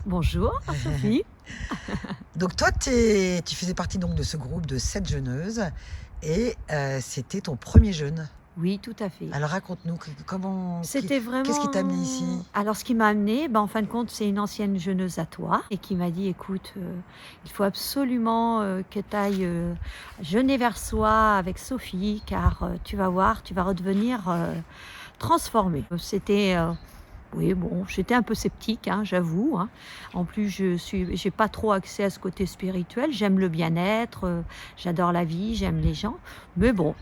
Bonjour Sophie. Donc toi, tu faisais partie donc de ce groupe de 7 jeûneuses et c'était ton premier jeûne. Oui, tout à fait. Alors raconte-nous C'était qu'est-ce qui t'a amené ici? Alors ce qui m'a amenée, en fin de compte, c'est une ancienne jeûneuse à toi et qui m'a dit: «Écoute, il faut absolument, que tu ailles, jeûner vers soi avec Sophie car, tu vas voir, tu vas redevenir, transformée». C'était, oui, bon, j'étais un peu sceptique, hein, j'avoue, hein. En plus, j'ai pas trop accès à ce côté spirituel. J'aime le bien-être, j'adore la vie, j'aime les gens, mais bon.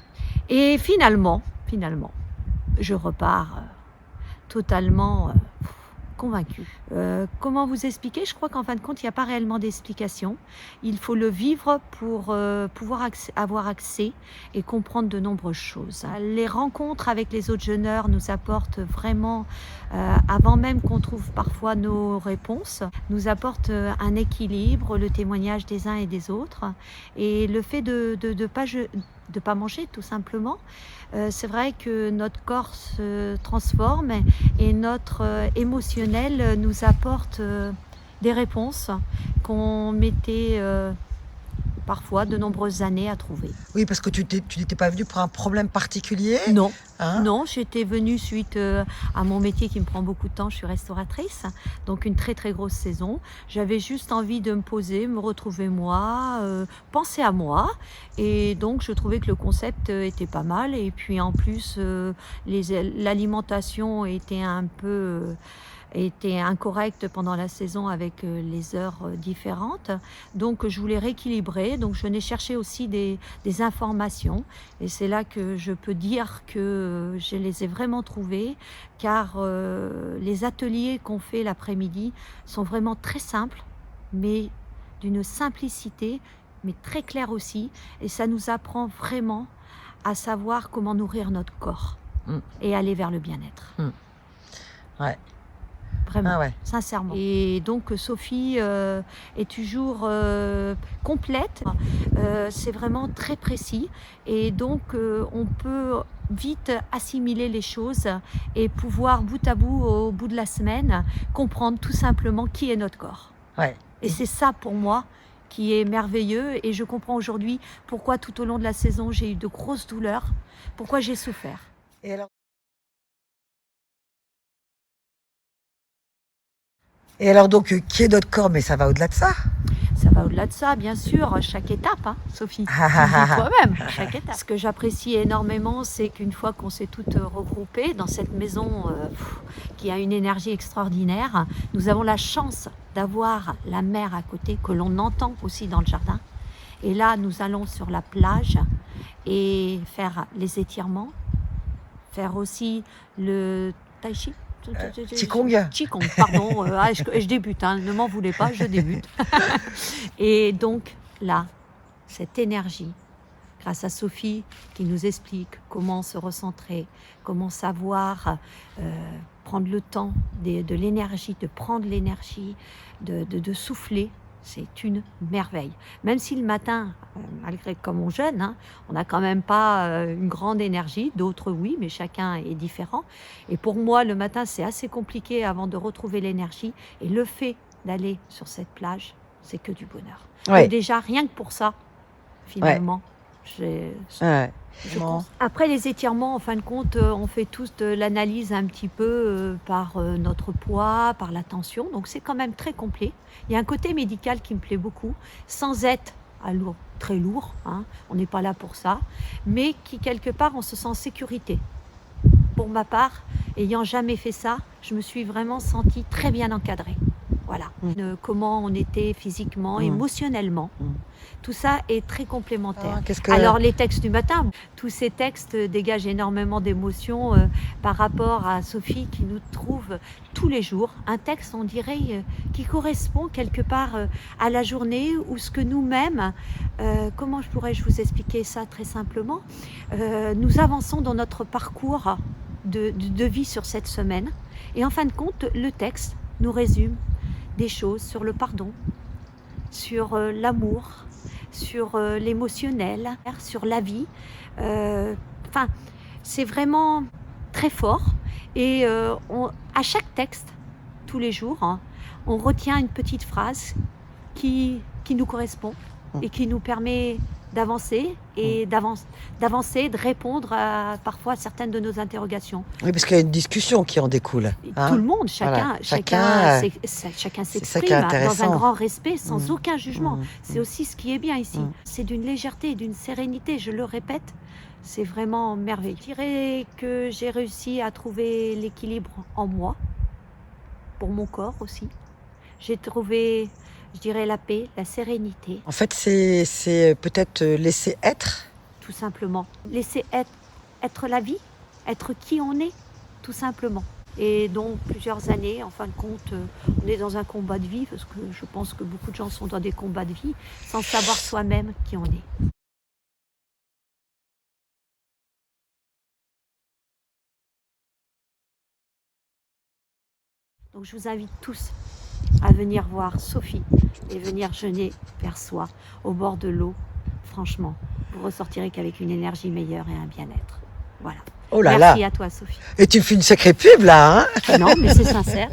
Et finalement, je repars, totalement, convaincue. Comment vous expliquer? Je crois qu'en fin de compte, il n'y a pas réellement d'explication. Il faut le vivre pour, pouvoir avoir accès et comprendre de nombreuses choses. Les rencontres avec les autres jeûneurs nous apportent vraiment, avant même qu'on trouve parfois nos réponses, nous apportent, un équilibre, le témoignage des uns et des autres et le fait de pas manger tout simplement. C'est vrai que notre corps se transforme et notre, émotionnel, nous apporte, des réponses qu'on mettait, parfois de nombreuses années à trouver. Oui, parce que tu n'étais pas venue pour un problème particulier, Non, hein? non, j'étais venue suite, à mon métier qui me prend beaucoup de temps, je suis restauratrice, donc une très, très grosse saison. J'avais juste envie de me poser, me retrouver moi, penser à moi et donc je trouvais que le concept, était pas mal et puis en plus, l'alimentation était incorrecte pendant la saison avec, les heures, différentes. Donc je voulais rééquilibrer, donc je n'ai cherché aussi des informations et c'est là que je peux dire que je les ai vraiment trouvées car les ateliers qu'on fait l'après-midi sont vraiment très simples, mais d'une simplicité, mais très claire aussi. Et ça nous apprend vraiment à savoir comment nourrir notre corps Mmh. et aller vers le bien-être. Ouais. Vraiment, Ah ouais. sincèrement. Et donc Sophie est toujours complète. C'est vraiment très précis et donc on peut vite assimiler les choses et pouvoir bout à bout, au bout de la semaine, comprendre tout simplement qui est notre corps. Ouais. Et c'est ça pour moi qui est merveilleux et je comprends aujourd'hui pourquoi tout au long de la saison j'ai eu de grosses douleurs, pourquoi j'ai souffert. Et alors donc, qui est notre corps? Mais ça va au-delà de ça? Ça va au-delà de ça, bien sûr, chaque étape, hein, Sophie. Tu le dis toi-même, chaque étape. Ce que j'apprécie énormément, c'est qu'une fois qu'on s'est toutes regroupées dans cette maison qui a une énergie extraordinaire, nous avons la chance d'avoir la mer à côté, que l'on entend aussi dans le jardin. Et là, nous allons sur la plage et faire les étirements, faire aussi le tai chi. Qigong? Qigong, pardon, je débute, hein, ne m'en voulez pas, je débute. Et donc là, cette énergie, grâce à Sophie qui nous explique comment se recentrer, comment savoir prendre le temps de l'énergie, de prendre l'énergie, de souffler, c'est une merveille. Même si le matin, malgré comme on jeûne, hein, on n'a quand même pas une grande énergie, d'autres oui, mais chacun est différent. Et pour moi, le matin, c'est assez compliqué avant de retrouver l'énergie. Et le fait d'aller sur cette plage, c'est que du bonheur. Ouais. Et déjà, rien que pour ça, finalement, Ouais. Après les étirements, en fin de compte, on fait tous de l'analyse un petit peu par notre poids, par la tension. Donc c'est quand même très complet. Il y a un côté médical qui me plaît beaucoup, sans être très lourd, hein, on n'est pas là pour ça, mais qui quelque part on se sent en sécurité. Pour ma part, ayant jamais fait ça, je me suis vraiment sentie très bien encadrée. Voilà. Comment on était physiquement, émotionnellement. Tout ça est très complémentaire. Alors les textes du matin, tous ces textes dégagent énormément d'émotions par rapport à Sophie qui nous trouve tous les jours un texte, on dirait, qui correspond quelque part à la journée ou ce que nous-mêmes, comment pourrais-je vous expliquer ça très simplement, nous avançons dans notre parcours de vie sur cette semaine. Et en fin de compte, le texte nous résume des choses sur le pardon, sur l'amour, sur l'émotionnel, sur la vie. Enfin, c'est vraiment très fort. Et à chaque texte, tous les jours, hein, on retient une petite phrase qui nous correspond et qui nous permet d'avancer et d'avancer, de répondre à parfois certaines de nos interrogations. Oui, parce qu'il y a une discussion qui en découle. Hein. Tout le monde, Voilà. chacun C'est ça qui est s'exprime dans un intéressant. grand respect, sans Mmh. aucun jugement. Mmh. C'est aussi ce qui est bien ici. Mmh. C'est d'une légèreté, d'une sérénité, je le répète. C'est vraiment merveilleux. Je dirais que j'ai réussi à trouver l'équilibre en moi, pour mon corps aussi. J'ai trouvé, je dirais, la paix, la sérénité, En fait, c'est peut-être laisser être. tout simplement. Laisser être la vie, être qui on est, tout simplement. Et donc, plusieurs années, en fin de compte, on est dans un combat de vie, parce que je pense que beaucoup de gens sont dans des combats de vie, sans savoir soi-même qui on est. Donc, je vous invite tous à venir voir Sophie et venir jeûner vers soi, au bord de l'eau. Franchement, vous ressortirez qu'avec une énergie meilleure et un bien-être. Voilà. Oh là Merci là. à toi, Sophie. Et tu me fais une sacrée pub là, hein? Non, mais c'est sincère.